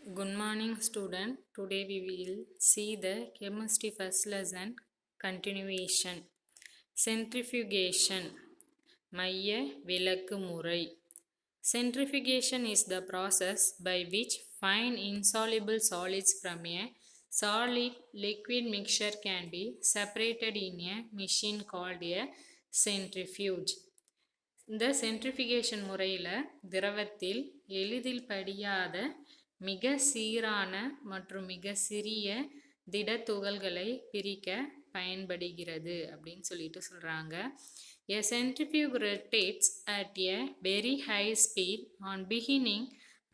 Good morning student. Today we will see the chemistry first lesson continuation. Centrifugation மைய விலக்கு முறை. Centrifugation is the process by which fine insoluble solids from a solid liquid mixture can be separated in a machine called a centrifuge. இந்த centrifugation முறையில் திரவத்தில் எளிதில் படியாத மிக சீரான மற்றும் மிக சிறிய திட துகள்களை பிரிக்க பயன்படுகிறது அப்படின்னு சொல்கிறாங்க. A centrifuge rotates at a very high speed. On beginning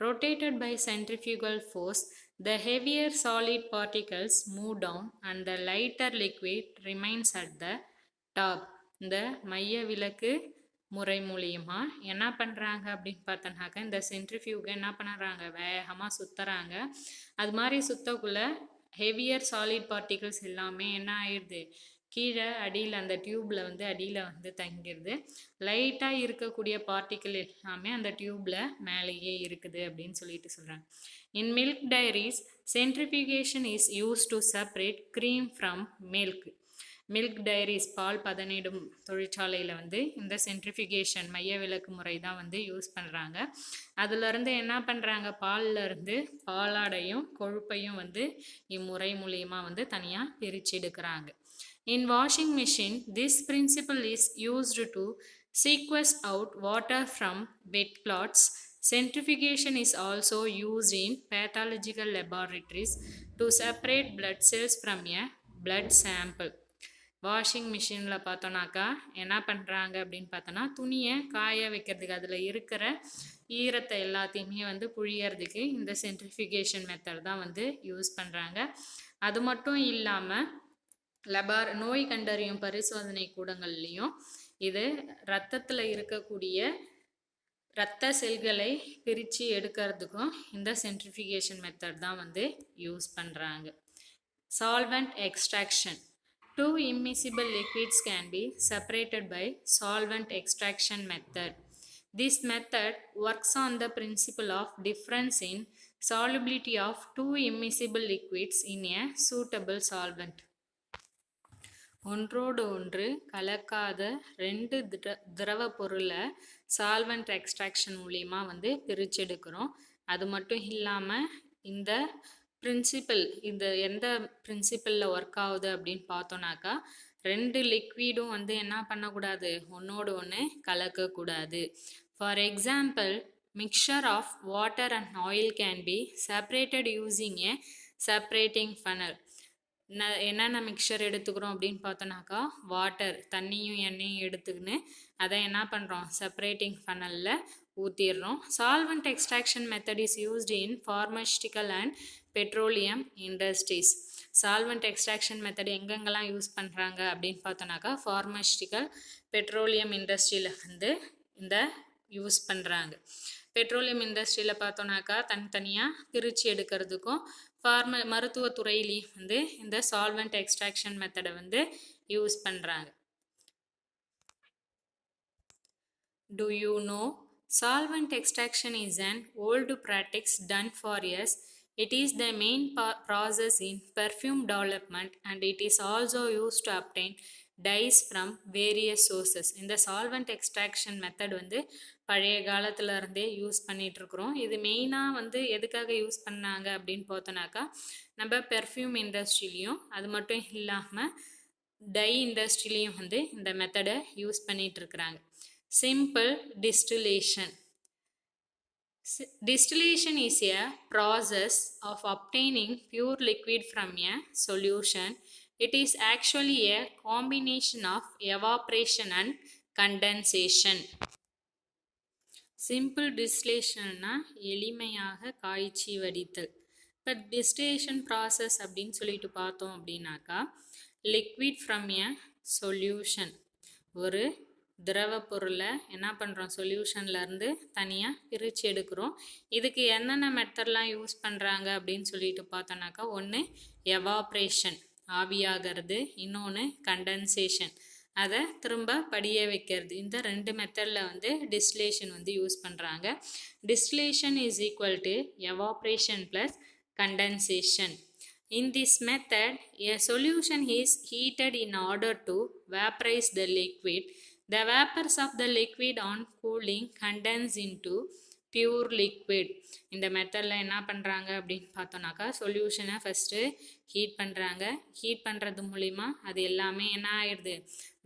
rotated by centrifugal force, the heavier solid particles move down and the lighter liquid remains at the top. இந்த மைய விலக்கு முறை மூலியமா என்ன பண்ணுறாங்க அப்படின்னு பார்த்தோன்னாக்கா இந்த சென்ட்ரிஃபியூகை என்ன பண்ணுறாங்க, வேகமாக சுற்றுறாங்க. அது மாதிரி சுற்றக்குள்ள ஹெவியர் சாலிட் பார்ட்டிகிள்ஸ் எல்லாமே என்ன ஆயிடுது, கீழே அடியில் அந்த டியூப்பில் அடியில் தங்கிடுது. லைட்டாக இருக்கக்கூடிய பார்ட்டிக்கிள் எல்லாமே அந்த டியூப்பில் மேலேயே இருக்குது அப்படின்னு சொல்கிறாங்க. In milk dairies centrifugation is use to separate cream from milk. Milk dairies பால் பதனிடும் தொழிற்சாலையில் இந்த சென்ட்ரிஃபிகேஷன் மைய விலக்கு முறை தான் யூஸ் பண்ணுறாங்க. அதுலேருந்து என்ன பண்ணுறாங்க, பால்லேருந்து பாலாடையும் கொழுப்பையும் இம்முறை மூலியமாக தனியாக பிரித்து எடுக்கிறாங்க. In washing machine, this principle is used to squeeze out water from wet cloths. Centrifugation is also used in pathological laboratories to separate blood cells from a blood sample. Washing மிஷினில் பார்த்தோன்னாக்கா என்ன பண்ணுறாங்க அப்படின்னு பார்த்தோன்னா, துணியை காய வைக்கிறதுக்கு அதில் இருக்கிற ஈரத்தை எல்லாத்தையுமே புழியறதுக்கு இந்த சென்ட்ரிஃபிகேஷன் மெத்தட் தான் யூஸ் பண்ணுறாங்க. அது மட்டும் இல்லாமல் நோய் கண்டறியும் பரிசோதனை கூடங்கள்லேயும் இது இரத்தத்தில் இருக்கக்கூடிய இரத்த செல்களை பிரித்து எடுக்கிறதுக்கும் இந்த சென்ட்ரிஃபிகேஷன் மெத்தட் தான் யூஸ் பண்ணுறாங்க. Solvent extraction. Two immiscible liquids can be separated by solvent extraction method. This method works on the principle of difference in solubility of two immiscible liquids in a suitable solvent. ஒன்றோடு ஒன்று கலக்காத ரெண்டு திரவ பொருளை solvent extraction மூலியமாக பிரிச்செடுக்கிறோம். அது மட்டும் இல்லாமல் இந்த பிரின்சிபல் எந்த பிரின்சிபலில் ஒர்க் ஆகுது அப்படின்னு பார்த்தோன்னாக்கா, ரெண்டு லிக்விடும் என்ன பண்ணக்கூடாது, ஒன்றோடு ஒன்று கலக்கக்கூடாது. For example, mixture of water and oil can be separated using a separating funnel. என்னென்ன மிக்சர் எடுத்துக்கிறோம் அப்படின்னு பார்த்தோன்னாக்கா, வாட்டர் தண்ணியும் எண்ணெயும் எடுத்துக்கின்னு அதை என்ன பண்ணுறோம், செப்பரேட்டிங் ஃபனலில் ஊற்றிடுறோம். Solvent extraction method is used in pharmaceutical and petroleum industries. Solvent extraction method எங்கெங்கெல்லாம் யூஸ் பண்ணுறாங்க அப்படின்னு பார்த்தோன்னாக்கா, ஃபார்மஸ்டிக்கல் பெட்ரோலியம் இண்டஸ்ட்ரியில் இந்த யூஸ் பண்ணுறாங்க. பெட்ரோலியம் இண்டஸ்ட்ரியில் பார்த்தோன்னாக்கா தனித்தனியாக பிரித்து எடுக்கிறதுக்கும் மருத்துவத்துறையிலையும் இந்த சால்வெண்ட் எக்ஸ்ட்ராக்ஷன் மெத்தடை யூஸ் பண்ணுறாங்க. Do you know solvent extraction is an old practice done for years. It is the main process in perfume development and it is also used to obtain dyes from various sources. இந்த solvent extraction method பழைய காலத்துல இருந்தே use பண்ணிட்டு இருக்கிறோம். இது மெயினாக எதுக்காக use பண்ணாங்க அப்படின்னு பார்த்தோன்னாக்கா, நம்ம பெர்ஃப்யூம் இண்டஸ்ட்ரிலையும் அது மட்டும் இல்லாமல் டை இண்டஸ்ட்ரிலையும் இந்த மெத்தடை யூஸ் பண்ணிட்டு இருக்கிறாங்க. Simple distillation. Distillation is a process of obtaining pure liquid from a solution. It is actually a combination of evaporation and condensation. Simple distillation எளிமையாக காய்ச்சி வடித்தல். இப்போ டிஸ்டிலேஷன் ப்ராசஸ் அப்படின்னு சொல்லிட்டு பார்த்தோம் அப்படின்னாக்கா, லிக்விட் ஃப்ரம் எ சொல்யூஷன், ஒரு திரவ பொருளை என்ன பண்ணுறோம், சொல்யூஷன்லேருந்து தனியாக பிரித்து எடுக்கிறோம். இதுக்கு என்னென்ன மெத்தட்லாம் யூஸ் பண்ணுறாங்க அப்படின்னு சொல்லிட்டு பார்த்தோன்னாக்கா, ஒன்று எவாப்ரேஷன் ஆவியாகிறது, இன்னொன்று கண்டென்சேஷன் அதை திரும்ப படிய வைக்கிறது. இந்த ரெண்டு மெத்தடில் வந்து டிஸ்டிலேஷன் வந்து யூஸ் பண்ணுறாங்க. Distillation is equal to evaporation plus condensation. In this method, a solution is heated in order to vaporize the liquid. The vapors of the liquid on cooling condense into pure liquid. இந்த மெத்தடில் என்ன பண்ணுறாங்க அப்படின்னு பார்த்தோன்னாக்கா, சொல்யூஷனை first heat பண்ணுறாங்க. Heat பண்ணுறது மூலிமா அது எல்லாமே என்ன ஆயிடுது,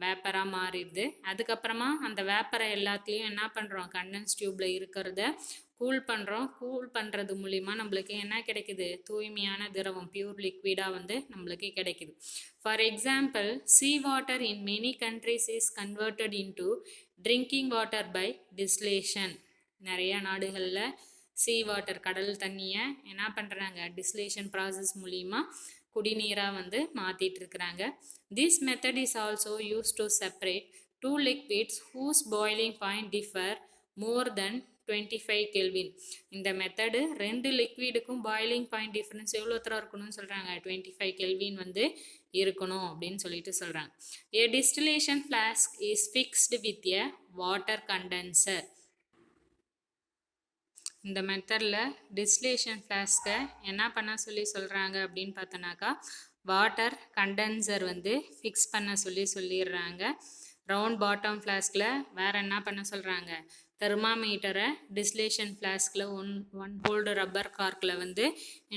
வேப்பராக மாறிடுது. அதுக்கப்புறமா அந்த வேப்பரை எல்லாத்துலேயும் என்ன பண்ணுறோம், கண்டென்ஸ் டியூப்பில் இருக்கிறத கூல் பண்ணுறோம். கூல் பண்ணுறது மூலிமா நம்மளுக்கு என்ன கிடைக்குது, தூய்மையான திரவம், பியூர் லிக்விடாக வந்து நம்மளுக்கு கிடைக்குது. For example, sea water in many countries is converted into drinking water by distillation. நிறைய நாடுகளில் சீ வாட்டர், கடல் தண்ணியை என்ன பண்ணுறாங்க, டிஸ்லேஷன் ப்ராசஸ் மூலிமா குடிநீராக வந்து மாற்றிட்டு இருக்கிறாங்க. This method is also use to separate two liquids whose boiling point differ more than 25 kelvin. இந்த மெத்தடு ரெண்டு லிக்விடுக்கும் பாய்லிங் பாயிண்ட் டிஃபரன்ஸ் எவ்வளோ தூரம் இருக்கணும்னு சொல்கிறாங்க, 25 கெல்வின் வந்து இருக்கணும் அப்படின்னு சொல்லிட்டு சொல்கிறாங்க. A distillation flask is fixed with a water condenser. இந்த மெத்தடில் டிஸ்டிலேஷன் ஃப்ளாஸ்கை என்ன பண்ண சொல்லி சொல்கிறாங்க அப்படின்னு பார்த்தோன்னாக்கா, வாட்டர் கண்டென்சர் வந்து ஃபிக்ஸ் பண்ண சொல்லிடுறாங்க. ரவுண்ட் பாட்டம் ஃப்ளாஸ்கில் வேறு என்ன பண்ண சொல்கிறாங்க, தெர்மாமீட்டரை டிஸ்டிலேஷன் ஃப்ளாஸ்கில் ஒன் ஹோல்டு ரப்பர் கார்க்கில் வந்து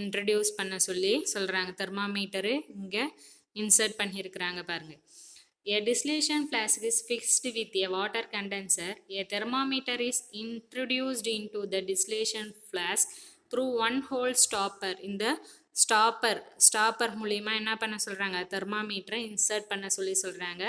இன்ட்ரடியூஸ் பண்ண சொல்கிறாங்க. தெர்மாமீட்டரு இங்கே இன்சர்ட் பண்ணியிருக்கிறாங்க பாருங்கள். A distillation flask is fixed with a water condenser. A thermometer is introduced into the distillation flask through one hole stopper. இந்த ஸ்டாப்பர் மூலிமா என்ன பண்ண சொல்கிறாங்க, தெர்மாமீட்டரை இன்சர்ட் பண்ண சொல்கிறாங்க.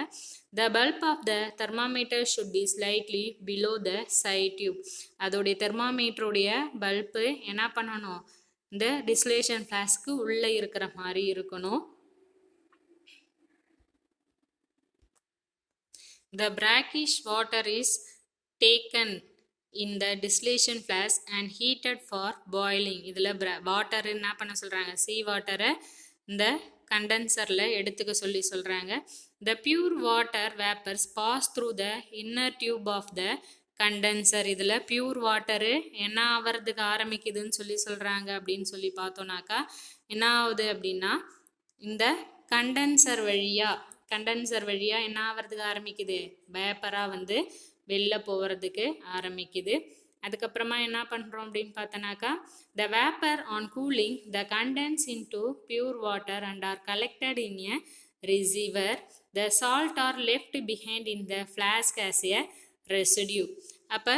The bulb of the thermometer should be slightly below the side tube. அதோடைய தெர்மாமீட்டருடைய bulb என்ன பண்ணணும், இந்த டிஸ்டிலேஷன் ஃப்ளாஸ்க்கு உள்ளே இருக்கிற மாதிரி இருக்கணும். The brackish water is taken in the distillation flask and heated for boiling. இதில் வாட்டர் என்ன பண்ண சொல்கிறாங்க, சீ வாட்டரை இந்த கண்டென்சரில் எடுத்துக்க சொல்கிறாங்க. The pure water vapors pass through the inner tube of the condenser. இதில் பியூர் வாட்டரு என்ன ஆகிறதுக்கு ஆரம்பிக்குதுன்னு சொல்கிறாங்க அப்படின்னு சொல்லி பார்த்தோன்னாக்கா, என்ன ஆகுது அப்படின்னா, இந்த கண்டென்சர் வழியாக என்ன ஆகிறதுக்கு ஆரம்பிக்குது, வேப்பராக வந்து வெளில போகிறதுக்கு ஆரம்பிக்குது. அதுக்கப்புறமா என்ன பண்ணுறோம் அப்படின்னு பார்த்தோன்னாக்கா, the vapour on cooling the condense into pure water and are collected in a receiver. The salt are left behind in the flask as a residue. அப்போ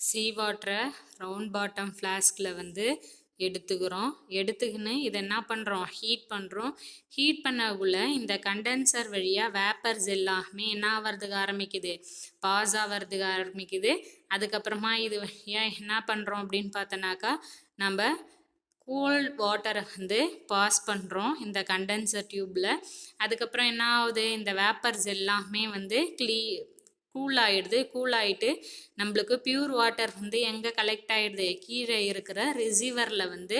சீ வாட்டரை ரவுண்ட் பாட்டம் ஃப்ளாஸ்கில் வந்து எடுத்துக்கின்னு இதை என்ன பண்ணுறோம், ஹீட் பண்ணக்குள்ள இந்த கண்டென்சர் வழியாக vapours எல்லாமே என்ன ஆகிறதுக்கு ஆரம்பிக்குது, பாஸ் ஆகிறதுக்கு ஆரம்பிக்குது. அதுக்கப்புறமா இது ஏன் என்ன பண்ணுறோம் அப்படின்னு பார்த்தோன்னாக்கா, நம்ம கோல்ட் வாட்டரை வந்து பாஸ் பண்ணுறோம் இந்த கண்டென்சர் டியூப்பில். அதுக்கப்புறம் என்ன ஆகுது, இந்த வேப்பர்ஸ் எல்லாமே வந்து கூல் ஆகிட்டு நம்மளுக்கு பியூர் வாட்டர் வந்து எங்கே கலெக்ட் ஆகிடுது, கீழே இருக்கிற ரிசீவரில் வந்து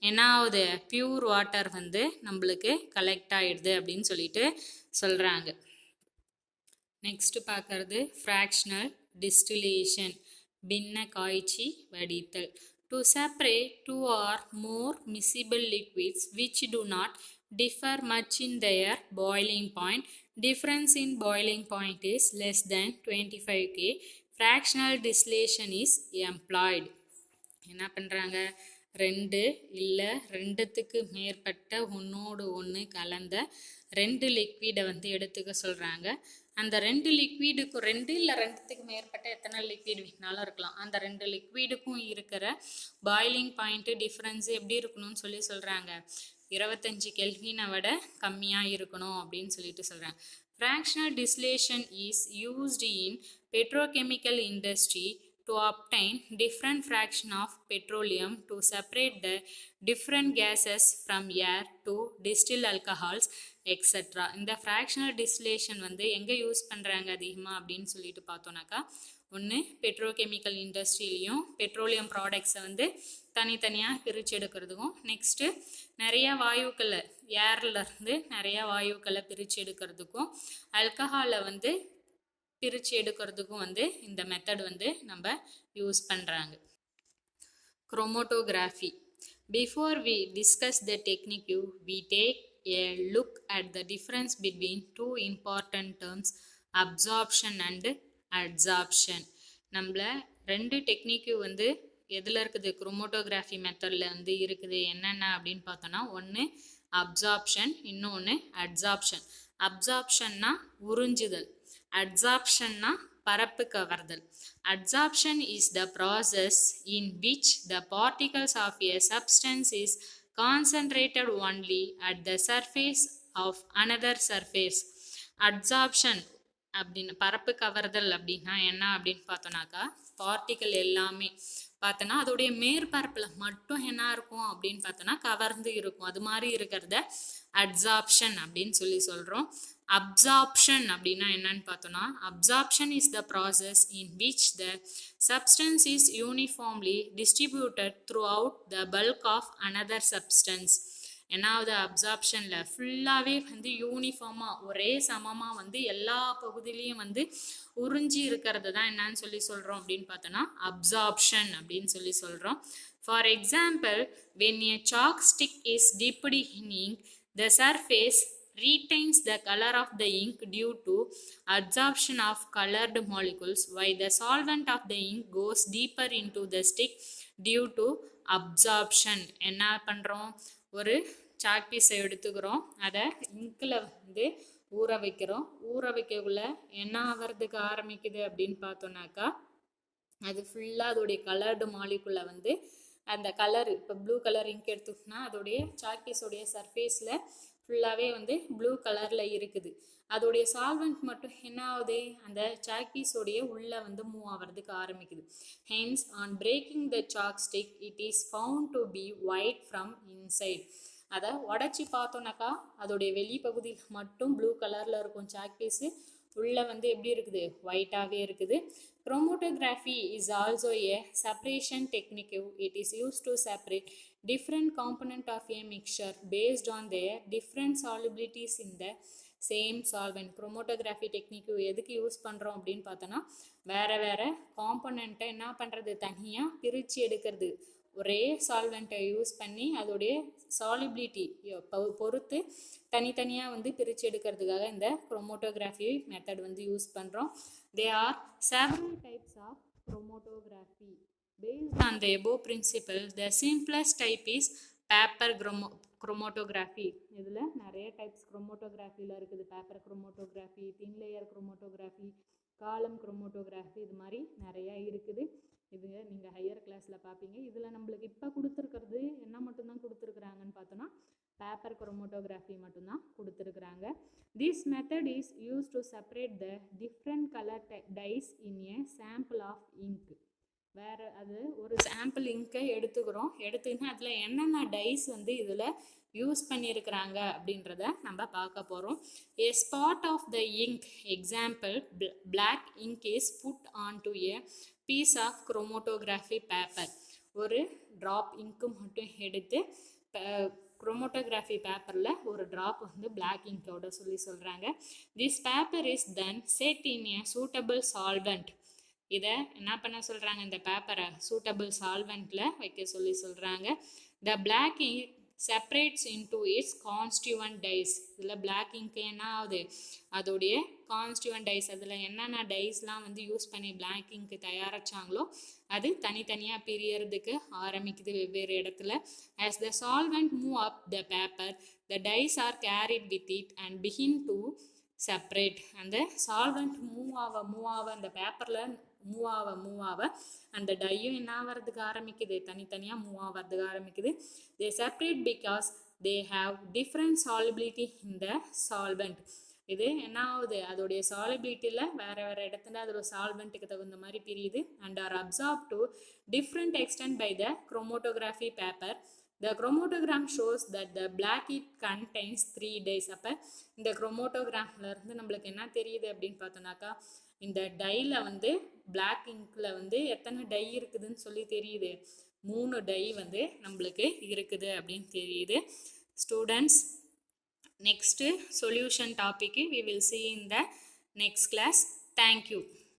என்ன ஆகுது, பியூர் வாட்டர் வந்து நம்மளுக்கு கலெக்ட் ஆகிடுது அப்படின்னு சொல்லிட்டு சொல்கிறாங்க. நெக்ஸ்ட் பார்க்கறது ஃப்ராக்ஷனல் டிஸ்டிலேஷன், பின்ன காய்ச்சி வடித்தல். To separate two or more miscible liquids which do not differ much in their boiling point. Difference in boiling point is less than 25 K. Fractional distillation is employed. என்ன பண்ணுறாங்க, ரெண்டுத்துக்கு மேற்பட்ட ஒன்றோடு ஒன்று கலந்த ரெண்டு லிக்விடை வந்து எடுத்துக்க சொல்கிறாங்க. அந்த ரெண்டு லிக்விடுக்கும் ரெண்டுத்துக்கு மேற்பட்ட எத்தனை லிக்விட் வேணாலும் இருக்கலாம். அந்த ரெண்டு லிக்விடுக்கும் இருக்கிற பாய்லிங் பாயிண்ட்டு டிஃப்ரென்ஸு எப்படி இருக்கணும்னு சொல்கிறாங்க, 25 கெல்வினை விட கம்மியாக இருக்கணும் அப்படின்னு சொல்லிட்டு சொல்கிறாங்க. Fractional distillation is used in petrochemical industry to obtain different fraction of petroleum to separate the different gases from air to distill alcohols. Etcetera. இந்த ஃப்ராக்ஷனல் டிஸ்டிலேஷன் வந்து எங்கே யூஸ் பண்ணுறாங்க அதிகமாக அப்படின்னு சொல்லிட்டு பார்த்தோன்னாக்கா, ஒன்று பெட்ரோகெமிக்கல் இண்டஸ்ட்ரியிலையும் பெட்ரோலியம் ப்ராடக்ட்ஸை வந்து தனித்தனியாக பிரித்து எடுக்கிறதுக்கும், நெக்ஸ்ட்டு நிறையா வாயுக்களை ஏர்லேருந்து நிறையா வாயுக்களை பிரித்து எடுக்கிறதுக்கும், ஆல்கஹாலை வந்து பிரித்து எடுக்கிறதுக்கும் வந்து இந்த மெத்தட் வந்து நம்ம யூஸ் பண்ணுறாங்க. Chromatography. Before we discuss the technique, we take a look at the difference between two important terms, absorption and adsorption. நம்மள ரெண்டு டெக்னிக்கு வந்து எதில் இருக்குது, குரோமோட்டோகிராஃபி மெத்தடில் வந்து இருக்குது. என்னென்ன அப்படின்னு பார்த்தோன்னா, ஒன்று அப்சார்ப்ஷன், இன்னொன்று அட்சார்ப்ஷன். அப்சார்ப்ஷன்னா உறிஞ்சுதல், அட்சார்ப்ஷன்னா பரப்பு கவர்தல். Adsorption is the process in which the particles of a substance is concentrated only at the surface of another surface. Adsorption அப்படின்னு பரப்பு கவர்தல் அப்படின்னா என்ன அப்படின்னு பார்த்தோன்னாக்கா, பார்ட்டிக்கல் எல்லாமே பார்த்தோன்னா அதோடைய மேற்பரப்பில் மட்டும் என்ன இருக்கும் அப்படின்னு பார்த்தோன்னா கவர்ந்து இருக்கும். அது மாதிரி இருக்கிறத அட்சார்ப்ஷன் அப்படின்னு சொல்லி சொல்கிறோம். அப்சார்ப்ஷன் அப்படின்னா என்னன்னு பார்த்தோன்னா, absorption is the process in which the substance is uniformly distributed throughout the bulk of another substance. என்னாவது அப்சார்ப்ஷனில் ஃபுல்லாகவே வந்து யூனிஃபார்மாக ஒரே சமமாக வந்து எல்லா பகுதியிலையும் வந்து உறிஞ்சி இருக்கிறது தான் என்னன்னு சொல்லி சொல்கிறோம் அப்படின்னு பார்த்தோன்னா அப்சார்ப்ஷன் அப்படின்னு சொல்லி சொல்கிறோம். For example, when a chalk stick is dipped in ink, the surface retains the color of the ink due to adsorption of colored molecules, while the solvent of the ink goes deeper into the stick due to absorption. என்ன பண்ணுறோம், ஒரு chalk பீஸை எடுத்துக்கிறோம், அதை இங்கில் வந்து ஊற வைக்கிறோம். ஊற வைக்கக்குள்ள என்ன ஆகிறதுக்கு ஆரம்பிக்குது அப்படின்னு பார்த்தோன்னாக்கா, அது ஃபுல்லாக அதோடைய கலர்டு மாலிகுலை வந்து அந்த கலர், இப்போ ப்ளூ கலர் இங்க் எடுத்துக்கிட்டோம்னா அதோடைய சாக் பீஸோடைய சர்ஃபேஸில் ஃபுல்லாகவே வந்து ப்ளூ கலரில் இருக்குது. அதோடைய சால்வெண்ட் மட்டும் என்ன ஆகுது, அந்த சாக் பீஸோடைய உள்ளே வந்து மூவ் ஆகிறதுக்கு ஆரம்பிக்குது. Hence on breaking the chalk stick it is found to be white from inside. அதை உடச்சி பார்த்தோன்னாக்கா அதோடைய வெளிப்பகுதியில் மட்டும் ப்ளூ கலரில் இருக்கும் சாக் பீஸு, உள்ளே வந்து எப்படி இருக்குது, ஒயிட்டாகவே இருக்குது. Chromatography is also a separation technique. It is used to separate different components of a mixture based on their different solubilities in the same solvent. Chromatography technique எதுக்கு யூஸ் பண்ணுறோம் அப்படின்னு பார்த்தோன்னா, வேறு வேறு காம்பனண்ட்டை என்ன பண்ணுறது, தனியாக பிரித்து எடுக்கிறது. ஒரே சால்வெண்ட்டை யூஸ் பண்ணி அதோடைய சாலிபிலிட்டி பொறுத்து தனித்தனியாக வந்து பிரித்து எடுக்கிறதுக்காக இந்த குரோமோட்டோகிராஃபி மெத்தட் வந்து யூஸ் பண்ணுறோம். There are several types of chromatography. Based on the above principle, the simplest type is paper chromatography. இதில் நிறைய டைப்ஸ் குரோமோட்டோகிராஃபியில் இருக்குது. Paper chromatography, thin layer chromatography, column chromatography, இது மாதிரி நிறையா இருக்குது. இது நீங்கள் ஹையர் கிளாஸில் பார்ப்பீங்க. இதில் நம்மளுக்கு இப்போ கொடுத்துருக்கிறது என்ன மட்டும்தான் கொடுத்துருக்குறாங்கன்னு பார்த்தோன்னா, பேப்பர் குரோமோட்டோகிராஃபி மட்டும்தான் கொடுத்துருக்குறாங்க. This method is used to separate the different color dyes in a sample of ink. வேறு அது ஒரு சாம்பிள் இங்கை எடுத்துக்கிறோம், எடுத்துக்கிட்டு அதில் என்னென்ன டைஸ் வந்து இதில் யூஸ் பண்ணியிருக்கிறாங்க அப்படின்றத நம்ம பார்க்க போகிறோம். A spot of the ink, example black ink, is put onto a piece of chromatography paper. ஒரு ட்ராப் இங்க்கு மட்டும் எடுத்து குரோமோட்டோகிராஃபி பேப்பரில் ஒரு ட்ராப் வந்து பிளாக் இங்கோட சொல்கிறாங்க. This paper is then set in A suitable solvent. இதை என்ன பண்ண சொல்கிறாங்க, இந்த பேப்பரை சூட்டபிள் சால்வெண்ட்டில் வைக்க சொல்கிறாங்க. The black ink separates into its constituent dyes. இதில் பிளாக் இங்க்கு என்ன ஆகுது, அதோடைய கான்ஸ்டியூவன்ட் டைஸ், அதில் என்னென்ன டைஸ்லாம் வந்து யூஸ் பண்ணி பிளாக் இங்க்கு தயாரிச்சாங்களோ அது தனித்தனியாக பிரியறதுக்கு ஆரம்பிக்குது வெவ்வேறு இடத்துல. as the solvent move up the paper, the dyes are carried with it and begin to separate. அந்த சால்வெண்ட் மூவ் ஆக அந்த பேப்பரில் மூவ் ஆக அந்த டையும் என்ன ஆகிறதுக்கு ஆரம்பிக்குது, தனித்தனியாக மூவ் ஆகிறதுக்கு ஆரம்பிக்குது. they separate because they have different solubility in the solvent. இது என்ன ஆகுது, அதோடைய சாலிபிலிட்டியில் வேறு இடத்துல அதோட சால்வெண்ட்டுக்கு தகுந்த மாதிரி பிரியுது. and are absorbed to different extent by the chromatography paper. The chromatogram shows that the black ink contains 3 dyes. அப்போ இந்த குரோமோட்டோகிராஃப்ல இருந்து நம்மளுக்கு என்ன தெரியுது அப்படின்னு பார்த்தோம்னாக்கா, இந்த டைல வந்து பிளாக் இங்க்ல வந்து எத்தனை டை இருக்குதுன்னு சொல்லி தெரியுது. 3 டை வந்து நம்மளுக்கு இருக்குது அப்படின்னு தெரியுது. Students, next solution topic we will see in the next class. Thank you.